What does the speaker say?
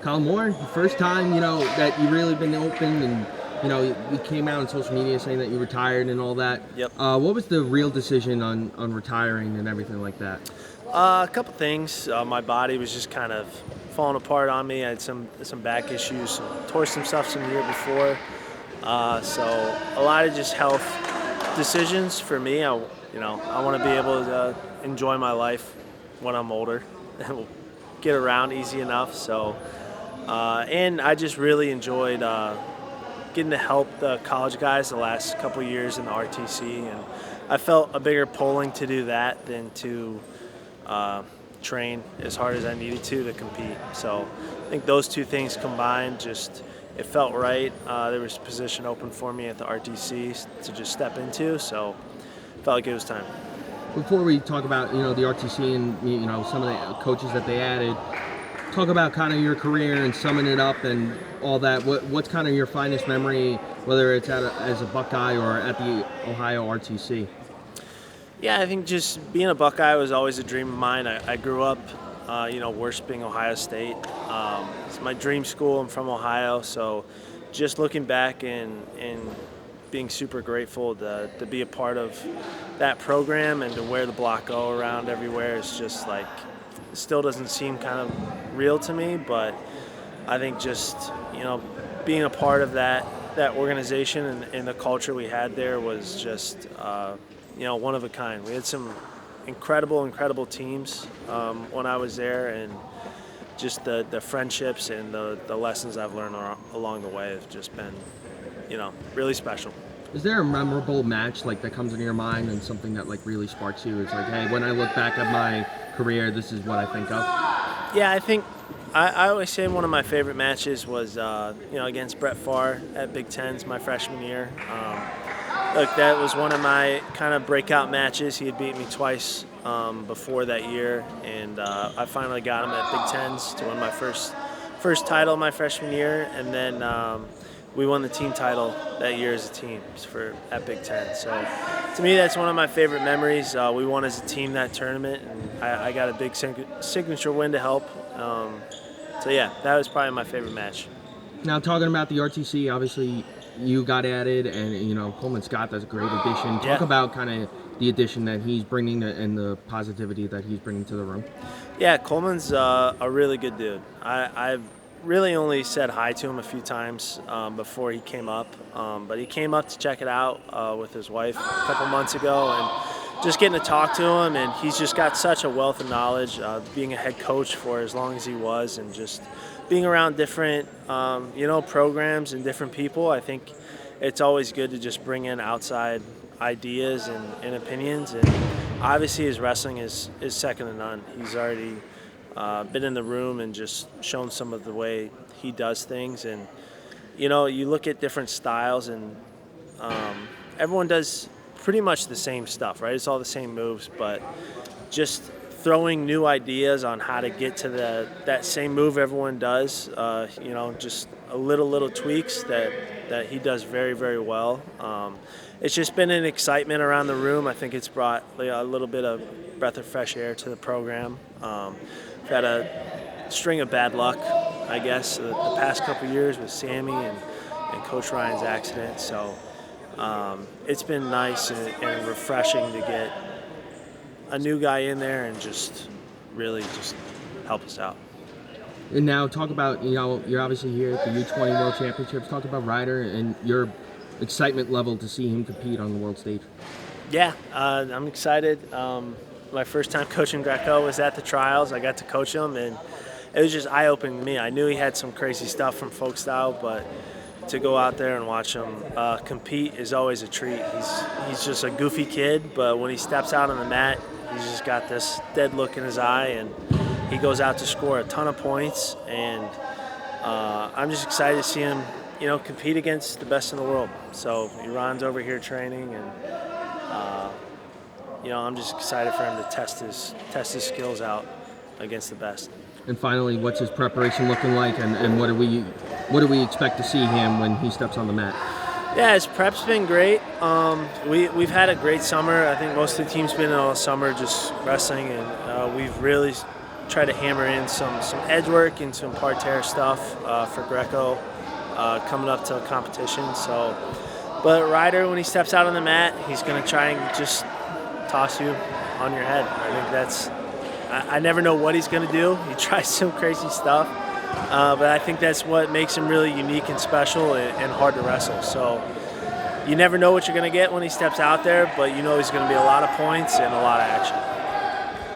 Kollin Moore, the first time, that you really been open and, you came out on social media saying that you retired and all that. Yep. What was the real decision on retiring and everything like that? A couple things. My body was just kind of falling apart on me. I had some back issues, tore some stuff some year before. So a lot of just health decisions for me. I want to be able to enjoy my life when I'm older and get around easy enough. So, and I just really enjoyed getting to help the college guys the last couple of years in the RTC, and I felt a bigger pulling to do that than to train as hard as I needed to compete. So I think those two things combined, it felt right. There was a position open for me at the RTC to just step into, so it felt like it was time. Before we talk about the RTC and some of the coaches that they added, talk about kind of your career and summing it up and all that. What's kind of your finest memory, whether it's as a Buckeye or at the Ohio RTC? Yeah, I think just being a Buckeye was always a dream of mine. I grew up, worshiping Ohio State. It's my dream school. I'm from Ohio, so just looking back and being super grateful to be a part of that program and to wear the block O around everywhere is just like, it still doesn't seem kind of real to me, but I think just, being a part of that organization and the culture we had there was just, one of a kind. We had some incredible teams when I was there, and just the friendships and the lessons I've learned along the way have just been, really special. Is there a memorable match that comes into your mind and something that really sparks you? It's like, hey, when I look back at my career, this is what I think of. Yeah, I think I always say one of my favorite matches was against Brett Favre at Big Tens my freshman year. Look, that was one of my kind of breakout matches. He had beat me twice before that year, and I finally got him at Big Tens to win my first title my freshman year, and then we won the team title that year as a team at Big Ten. So to me, that's one of my favorite memories. We won as a team that tournament, and I got a big signature win to help. So yeah, that was probably my favorite match. Now, talking about the RTC, obviously you got added, and Coleman Scott, that's a great addition. Talk about kind of the addition that he's bringing and the positivity that he's bringing to the room. Yeah, Coleman's a really good dude. I've really only said hi to him a few times before he came up, but he came up to check it out with his wife a couple months ago, and just getting to talk to him, and he's just got such a wealth of knowledge, being a head coach for as long as he was, and just being around different programs and different people. I think it's always good to just bring in outside ideas and opinions, and obviously his wrestling is second to none. He's already been in the room and just shown some of the way he does things, and you look at different styles, and everyone does pretty much the same stuff, right? It's all the same moves, but just throwing new ideas on how to get to that same move everyone does, just a little tweaks that he does very, very well. It's just been an excitement around the room. I think it's brought a little bit of breath of fresh air to the program. We've had a string of bad luck, I guess, the past couple years with Sammy and Coach Ryan's accident. So it's been nice and refreshing to get a new guy in there and just really just help us out. And now talk about, you're obviously here at the U20 World Championships. Talk about Ryder and your excitement level to see him compete on the world stage. Yeah, I'm excited. My first time coaching Greco was at the trials. I got to coach him, and it was just eye-opening to me. I knew he had some crazy stuff from folk style, but to go out there and watch him compete is always a treat. He's just a goofy kid, but when he steps out on the mat, he's just got this dead look in his eye, and he goes out to score a ton of points, and I'm just excited to see him, compete against the best in the world. So Iran's over here training, and I'm just excited for him to test his skills out against the best. And finally, what's his preparation looking like, and what do we expect to see him when he steps on the mat? Yeah, his prep's been great. We've had a great summer. I think most of the team's been in all summer just wrestling, and we've really try to hammer in some edge work and some parterre stuff for Greco coming up to a competition. So, but Ryder, when he steps out on the mat, he's going to try and just toss you on your head. I think that's, I never know what he's going to do. He tries some crazy stuff, but I think that's what makes him really unique and special and hard to wrestle. So you never know what you're going to get when he steps out there, but you know he's going to be a lot of points and a lot of action.